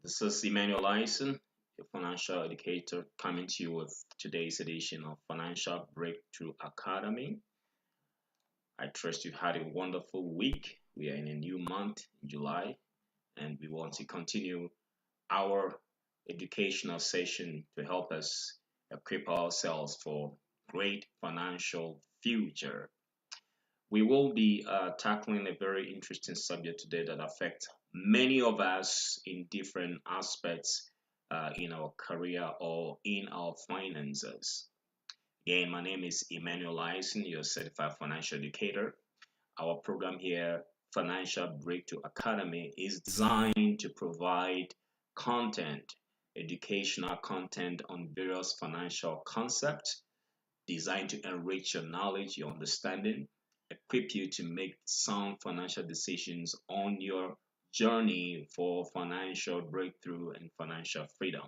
This is Emmanuel, a financial educator, coming to you with today's edition of Financial Breakthrough Academy. I trust you've had a wonderful week. We are in a new month, July, and we want to continue our educational session to help us equip ourselves for great financial future. We will be tackling a very interesting subject today that affects many of us in different aspects in our career or in our finances. Again, my name is Emmanuel, your certified financial educator. Our program here, Financial Breakthrough Academy, is designed to provide content, educational content on various financial concepts designed to enrich your knowledge, your understanding, equip you to make sound financial decisions on your journey for financial breakthrough and financial freedom.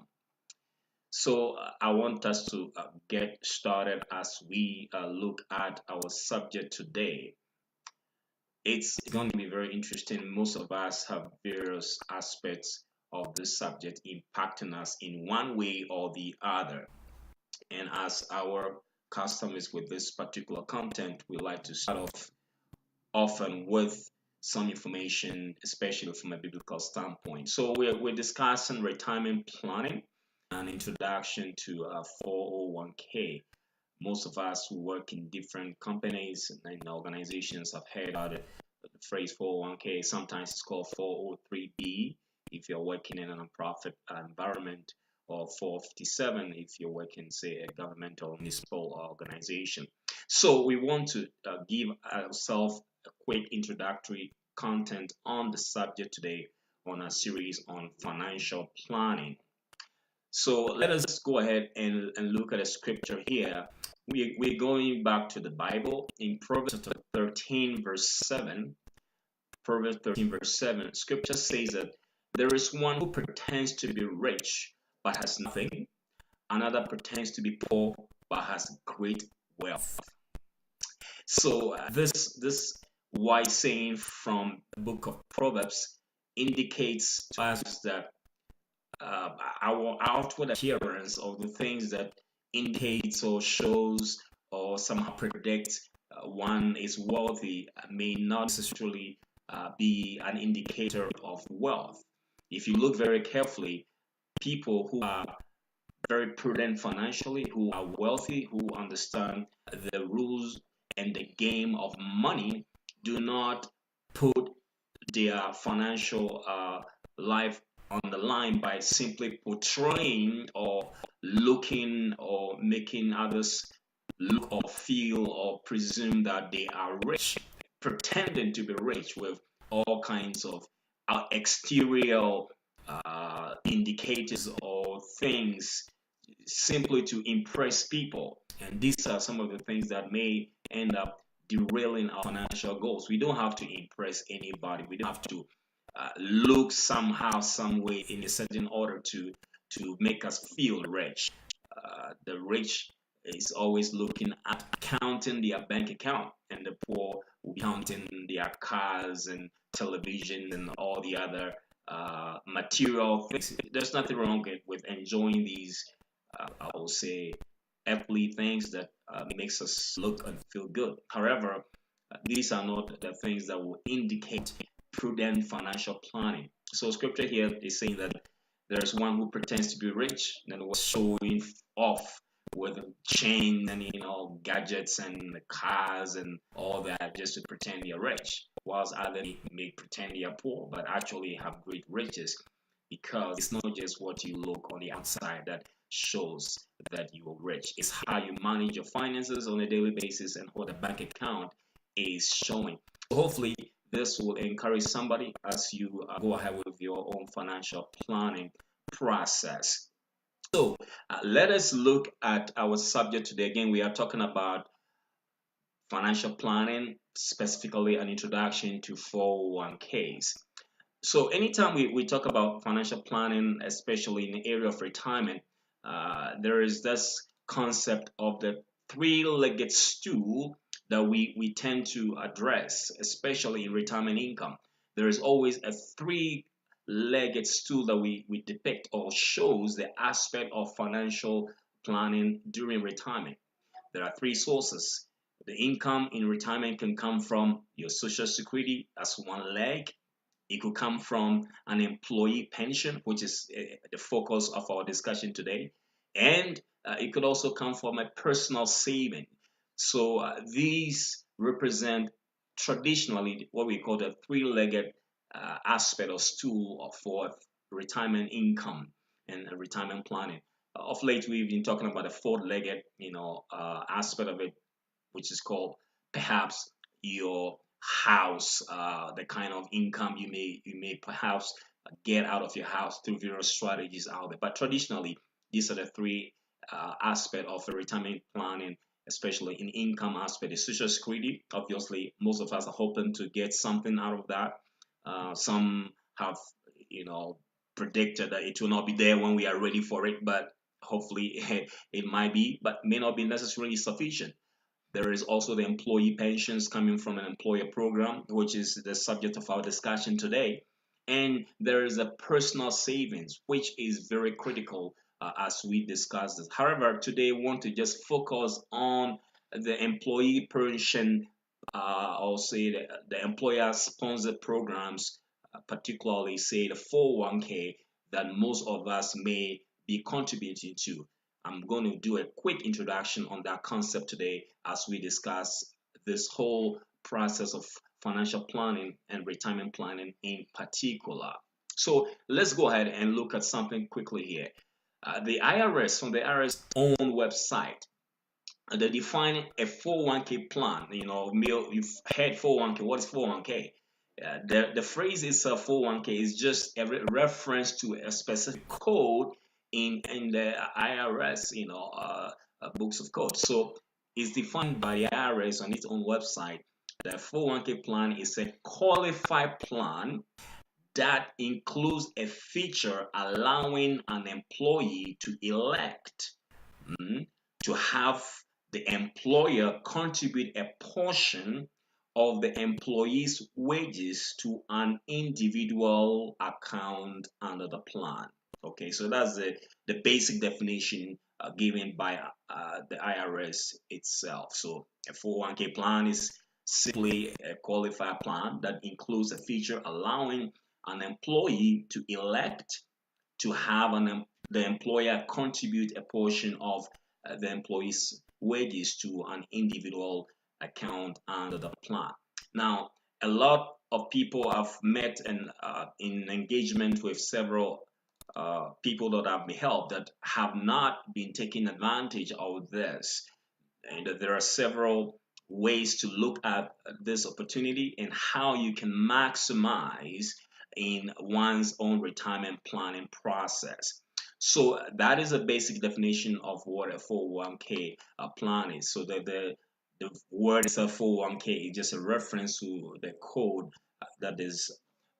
So I want us to get started as we look at our subject today. It's going to be very interesting. Most of us have various aspects of this subject impacting us in one way or the other. And as our custom is with this particular content, we like to start off often with some information, especially from a biblical standpoint. So we're discussing retirement planning, an introduction to 401k. Most of us who work in different companies and organizations have heard about it. The phrase 401k, sometimes it's called 403b if you're working in a nonprofit environment, or 457 if you're working, say, a governmental municipal organization. So we want to give ourselves a quick introductory content on the subject today on a series on financial planning. So let us go ahead and look at a scripture here. We're going back to the Bible in Proverbs 13 verse 7. Proverbs 13 verse 7, scripture says that there is one who pretends to be rich but has nothing. Another pretends to be poor but has great wealth. So this wise saying from the book of Proverbs indicates to us that our outward appearance of the things that indicates or shows or somehow predicts one is wealthy may not necessarily be an indicator of wealth. If you look very carefully, people who are very prudent financially, who are wealthy, who understand the rules and the game of money, do not put their financial life on the line by simply portraying or looking or making others look or feel or presume that they are rich, pretending to be rich with all kinds of exterior indicators or things simply to impress people. And these are some of the things that may end up derailing our financial goals. We don't have to impress anybody. We don't have to look somehow, some way, in a certain order to make us feel rich. The rich is always looking at counting their bank account, and the poor will be counting their cars and television and all the other material things. There's nothing wrong with enjoying these, I will say, earthly things that makes us look and feel good. However, these are not the things that will indicate prudent financial planning. So scripture here is saying that there's one who pretends to be rich and was showing off with chains and gadgets and cars and all that just to pretend you're rich, whilst others may pretend you're poor but actually have great riches, because it's not just what you look on the outside that shows that you are rich. It's how you manage your finances on a daily basis and what the bank account is showing. So hopefully this will encourage somebody as you go ahead with your own financial planning process. So let us look at our subject today. Again, we are talking about financial planning, specifically an introduction to 401ks. So anytime we talk about financial planning, especially in the area of retirement, there is this concept of the three-legged stool that we tend to address, especially in retirement income. There is always a three three-legged stool that we depict or shows the aspect of financial planning during retirement. There are three sources. The income in retirement can come from your social security as one leg. It could come from an employee pension, which is the focus of our discussion today. And it could also come from a personal saving. So these represent traditionally what we call the three-legged aspect or stool for retirement income and retirement planning. Of late, we've been talking about the four-legged, aspect of it, which is called perhaps your house, the kind of income you may perhaps get out of your house through various strategies out there. But traditionally, these are the three aspect of a retirement planning, especially in income aspect. The social security, obviously, most of us are hoping to get something out of that. Some have, you know, predicted that it will not be there when we are ready for it, but hopefully it might be, but may not be necessarily sufficient. There is also the employee pensions coming from an employer program, which is the subject of our discussion today. And there is a personal savings, which is very critical as we discuss this. However, today we want to just focus on the employee pension, or say the employer sponsored programs, particularly say the 401k that most of us may be contributing to. I'm going to do a quick introduction on that concept today as we discuss this whole process of financial planning and retirement planning in particular. So let's go ahead and look at something quickly here. The IRS, on the IRS own website, they define a 401k plan. You've heard 401k. What is 401k? The phrase itself, 401k, is just a reference to a specific code in the IRS, books of code. So it's defined by the IRS on its own website. The 401k plan is a qualified plan that includes a feature allowing an employee to elect to have the employer contribute a portion of the employee's wages to an individual account under the plan. Okay, so that's the basic definition given by the IRS itself. So a 401k plan is simply a qualified plan that includes a feature allowing an employee to elect to have the employer contribute a portion of the employee's wages to an individual account under the plan. Now, a lot of people have met and in engagement with several people that have been helped that have not been taking advantage of this. And there are several ways to look at this opportunity and how you can maximize in one's own retirement planning process. So that is a basic definition of what a 401k plan is. So the word itself, 401k, is just a reference to the code that is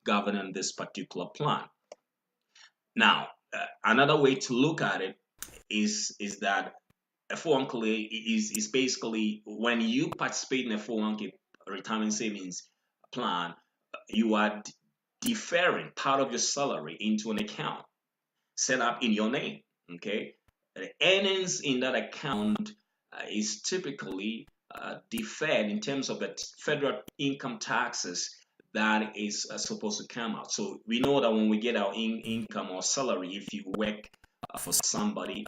governing this particular plan. Now, another way to look at it is that a 401k is basically when you participate in a 401k retirement savings plan, you are deferring part of your salary into an account set up in your name. Okay, the earnings in that account is typically deferred in terms of the federal income taxes that is supposed to come out. So we know that when we get our income or salary, if you work for somebody,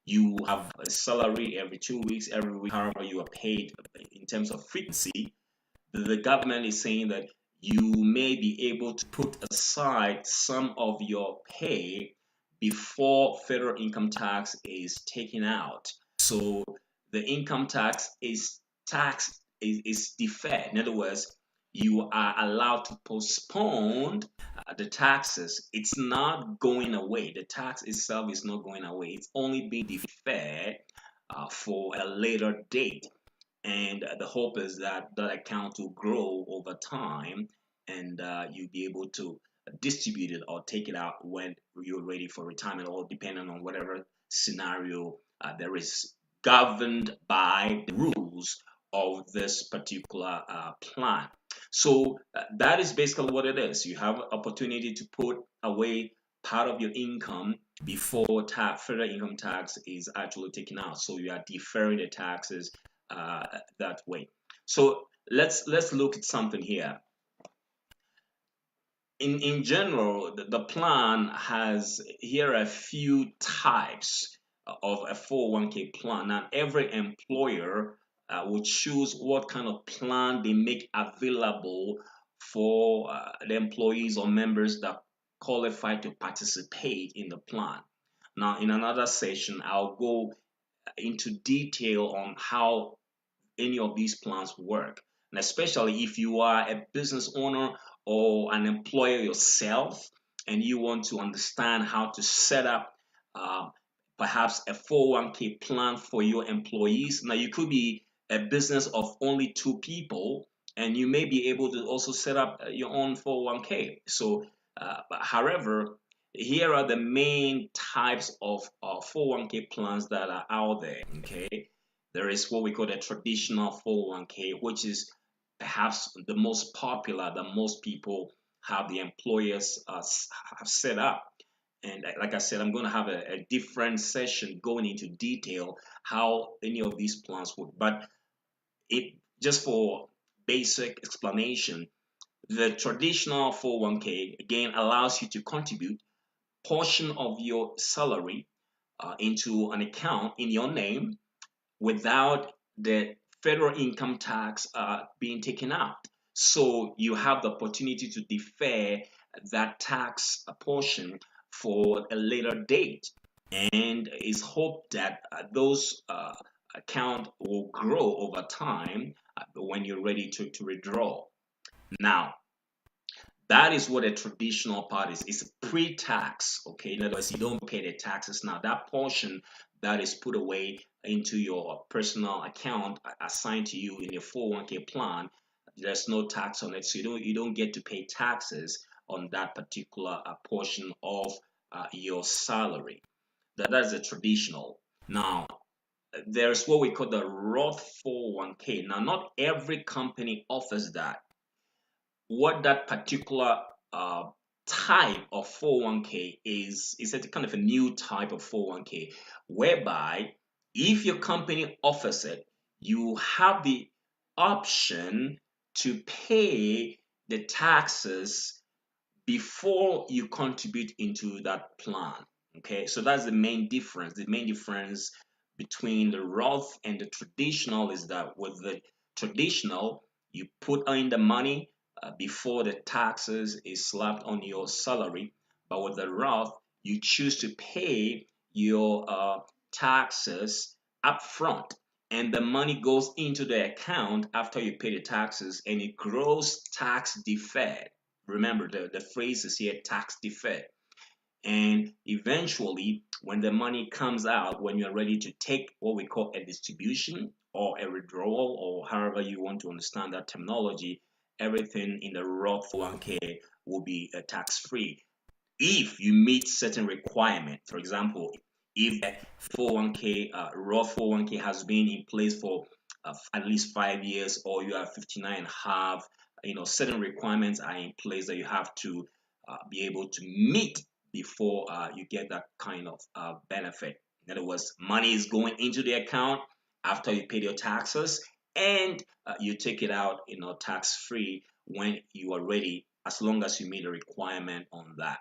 you have a salary every 2 weeks, every week, however you are paid in terms of frequency. The government is saying that you may be able to put aside some of your pay before federal income tax is taken out. So the income tax is deferred. In other words, you are allowed to postpone the taxes. It's not going away. The tax itself is not going away. It's only being deferred for a later date. And the hope is that that account will grow over time and you'll be able to distribute it or take it out when you're ready for retirement, or depending on whatever scenario there is, governed by the rules of this particular plan. So that is basically what it is. You have opportunity to put away part of your income before federal income tax is actually taken out. So you are deferring the taxes that way. So let's look at something here. In general, the plan has here are a few types of a 401k plan. Now, every employer will choose what kind of plan they make available for the employees or members that qualify to participate in the plan. Now, in another session, I'll go into detail on how any of these plans work. And especially if you are a business owner or an employer yourself and you want to understand how to set up uh, perhaps a 401k plan for your employees. Now, you could be a business of only two people and you may be able to also set up your own 401k. So, however, here are the main types of 401k plans that are out there. Okay, there is what we call a traditional 401k, which is perhaps the most popular that most people have the employers have set up. And like I said, I'm going to have a different session going into detail how any of these plans work. But it just for basic explanation, the traditional 401k again allows you to contribute portion of your salary into an account in your name without the federal income tax being taken out. So you have the opportunity to defer that tax portion for a later date. And it's hoped that those account will grow over time when you're ready to withdraw. Now, that is what a traditional part is. It's pre-tax, okay? In other words, you don't pay the taxes now. That portion that is put away into your personal account assigned to you in your 401k plan, there's no tax on it, so you don't get to pay taxes on that particular portion of your salary. That's a traditional. Now, there's what we call the Roth 401k. Now, not every company offers that. What that particular uh, type of 401k is a kind of a new type of 401k whereby if your company offers it, you have the option to pay the taxes before you contribute into that plan. Okay, so that's the main difference. The main difference between the Roth and the traditional is that with the traditional, you put in the money before the taxes is slapped on your salary, but with the Roth, you choose to pay your taxes upfront, and the money goes into the account after you pay the taxes, and it grows tax deferred. Remember, the phrase is here tax deferred. And eventually, when the money comes out, when you're ready to take what we call a distribution or a withdrawal, or however you want to understand that terminology, everything in the Roth 401k will be tax free if you meet certain requirements. For example, if the 401k Roth 401k has been in place for at least 5 years, or you are 59 and a half, certain requirements are in place that you have to be able to meet before you get that kind of benefit. In other words, money is going into the account after you pay your taxes, and you take it out, tax free when you are ready, as long as you meet a requirement on that.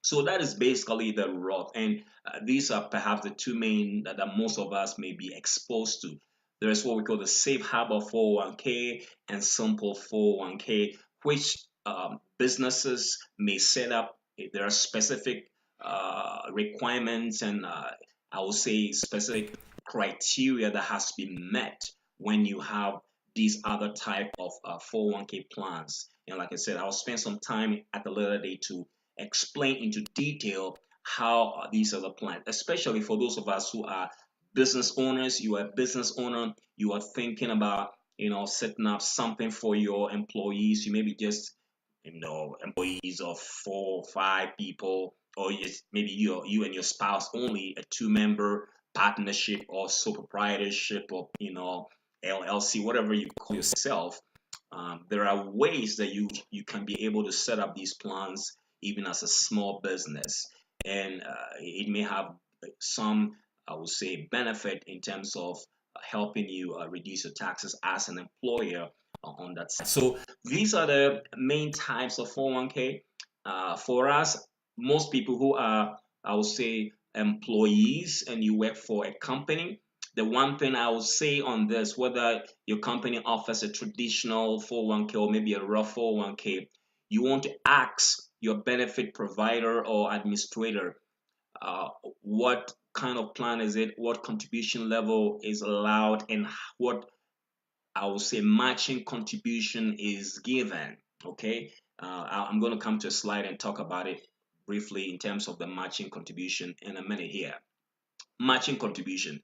So that is basically the Roth, and these are perhaps the two main that most of us may be exposed to. There is what we call the Safe Harbor 401k and Simple 401k, which businesses may set up. There are specific requirements and I would say specific criteria that has to be met when you have these other type of 401k plans. And like I said, I'll spend some time at the later date to explain into detail how these are the plans, especially for those of us who are business owners. You are a business owner, you are thinking about setting up something for your employees. You maybe just employees of 4 or 5 people, or maybe you and your spouse only, a two-member partnership or sole proprietorship, or LLC, whatever you call yourself. There are ways that you can be able to set up these plans even as a small business, and it may have some, I would say, benefit in terms of helping you reduce your taxes as an employer on that side. So these are the main types of 401k. For us, most people who are, I would say, employees and you work for a company, the one thing I would say on this, whether your company offers a traditional 401k or maybe a Roth 401k, you want to ask your benefit provider or administrator uh, what kind of plan is it, what contribution level is allowed, and what I would say matching contribution is given. Okay, I'm going to come to a slide and talk about it briefly in terms of the matching contribution in a minute here. Matching contribution.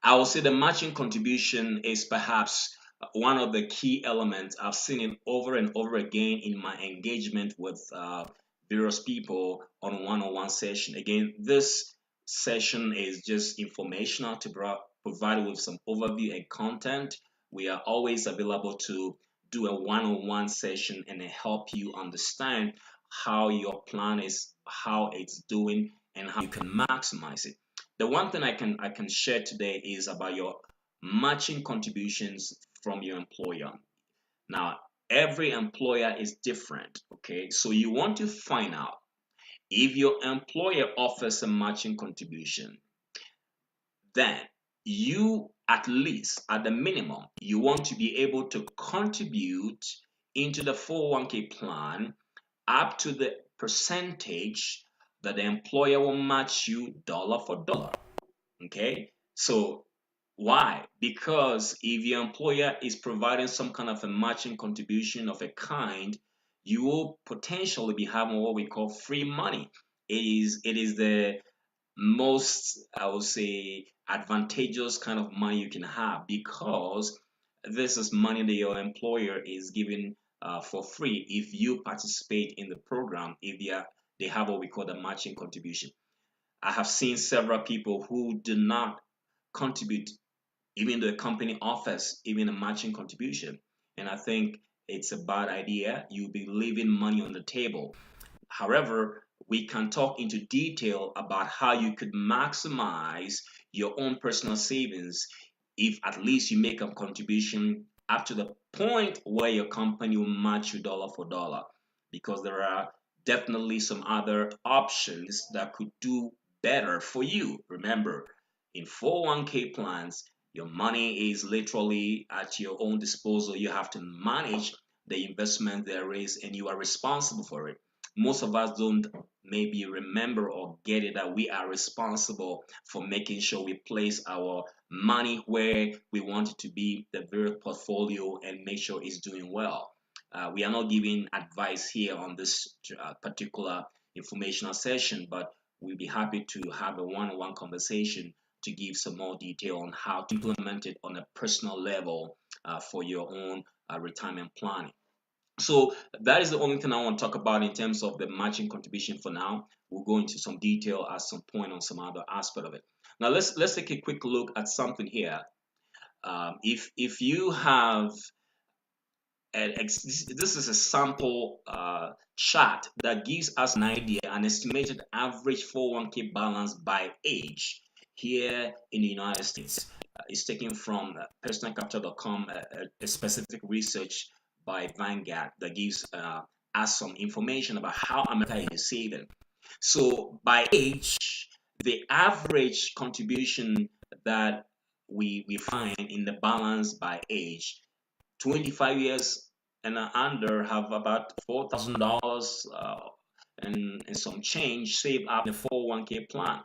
I would say the matching contribution is perhaps one of the key elements. I've seen it over and over again in my engagement with various people on one-on-one session. Again, this session is just informational to provide with some overview and content. We are always available to do a one-on-one session and help you understand how your plan is, how it's doing, and how you can maximize it. The one thing I can share today is about your matching contributions from your employer. Now, every employer is different, okay? So you want to find out if your employer offers a matching contribution, then you at least at the minimum you want to be able to contribute into the 401k plan up to the percentage that the employer will match you dollar for dollar. Okay, so why? Because if your employer is providing some kind of a matching contribution of a kind, you will potentially be having what we call free money. It is the most, I would say, advantageous kind of money you can have, because this is money that your employer is giving for free if you participate in the program, if they have what we call the matching contribution. I have seen several people who do not contribute, even though the company offers even a matching contribution. And I think it's a bad idea. You'll be leaving money on the table. However, we can talk into detail about how you could maximize your own personal savings if at least you make a contribution up to the point where your company will match you dollar for dollar. Because there are definitely some other options that could do better for you. Remember, in 401k plans, your money is literally at your own disposal. You have to manage the investment there is, and you are responsible for it. Most of us don't maybe remember or get it that we are responsible for making sure we place our money where we want it to be, the very portfolio, and make sure it's doing well. We are not giving advice here on this particular informational session, but we'll be happy to have a one-on-one conversation to give some more detail on how to implement it on a personal level for your own retirement planning. So that is the only thing I want to talk about in terms of the matching contribution for now. We'll go into some detail at some point on some other aspect of it. Now let's take a quick look at something here. If you have this is a sample chart that gives us an idea, an estimated average 401k balance by age here in the United States. It's taken from personalcapital.com, a specific research by Vanguard that gives us some information about how America is saving. So by age, the average contribution that we find in the balance by age, 25 years and under have about $4,000 and some change saved up in a 401k plan.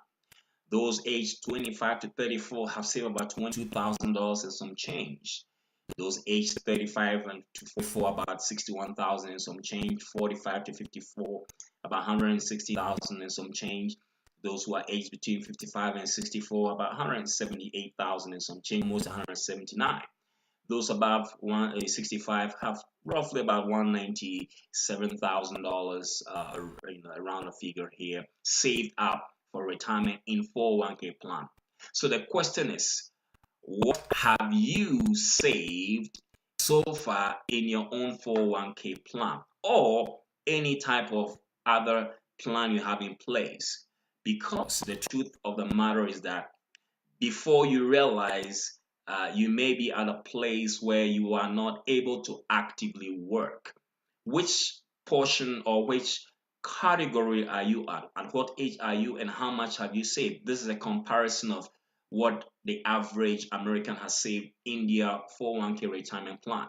Those aged 25 to 34 have saved about $22,000 and some change. Those aged 35 and to 44 about 61,000 and some change. 45 to 54 about 160,000 and some change. Those who are aged between 55 and 64 about 178,000 and some change, almost 179. Those above 165 have roughly about $197,000, around the figure here, saved up for retirement in 401k plan. So the question is, what have you saved so far in your own 401k plan or any type of other plan you have in place. Because the truth of the matter is that before you realize, you may be at a place where you are not able to actively work. Which portion or which category are you at what age are you, and how much have you saved? This is a comparison of what the average American has saved in their 401k retirement plan.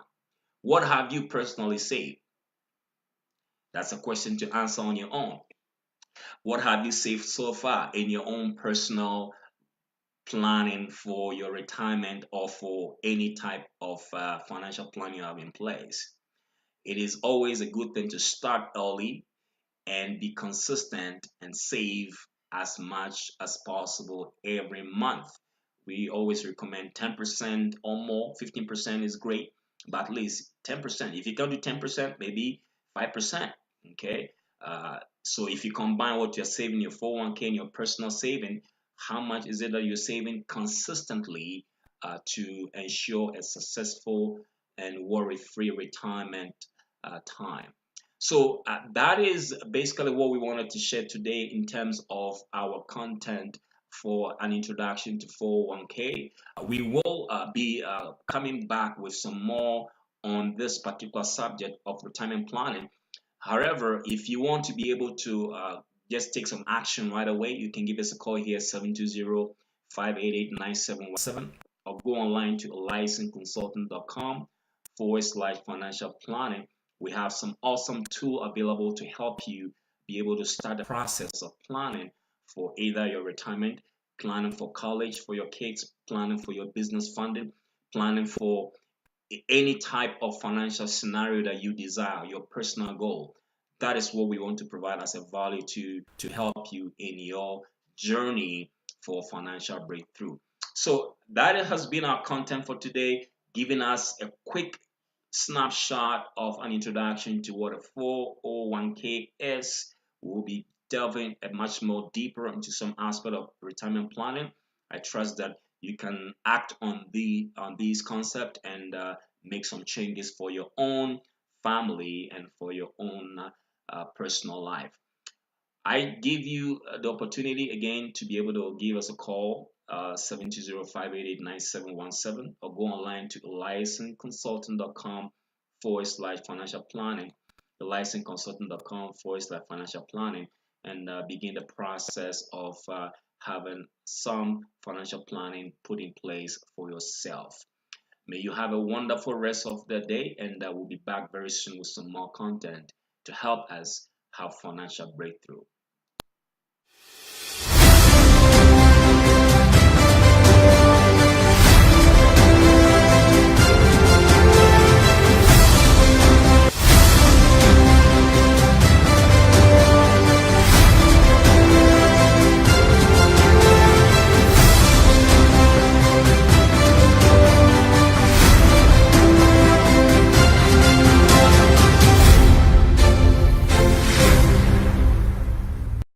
What have you personally saved? That's a question to answer on your own. What have you saved so far in your own personal planning for your retirement or for any type of financial plan you have in place? It is always a good thing to start early and be consistent and save as much as possible every month. We always recommend 10% or more. 15% is great, but at least 10%. If you can do 10%, maybe 5%. Okay. So if you combine what you're saving, your 401k and your personal saving, how much is it that you're saving consistently to ensure a successful and worry-free retirement time? So that is basically what we wanted to share today in terms of our content for an introduction to 401k. We will be coming back with some more on this particular subject of retirement planning. However, if you want to be able to just take some action right away, you can give us a call here, 720-588-9717, or go online to eliasonconsultant.com/financial planning. We have some awesome tool available to help you be able to start the process of planning for either your retirement, planning for college for your kids, planning for your business funding, planning for any type of financial scenario that you desire, your personal goal. That is what we want to provide as a value to help you in your journey for financial breakthrough. So that has been our content for today, giving us a quick snapshot of an introduction to what a 401k is. We'll be delving a much more deeper into some aspect of retirement planning. I trust that you can act on these concepts and make some changes for your own family and for your own personal life. I give you the opportunity again to be able to give us a call, 720-588-9717, or go online to eliasonconsultant.com/financial planning, eliasonconsultant.com/financial planning, and begin the process of having some financial planning put in place for yourself. May you have a wonderful rest of the day, and we'll be back very soon with some more content to help us have financial breakthrough.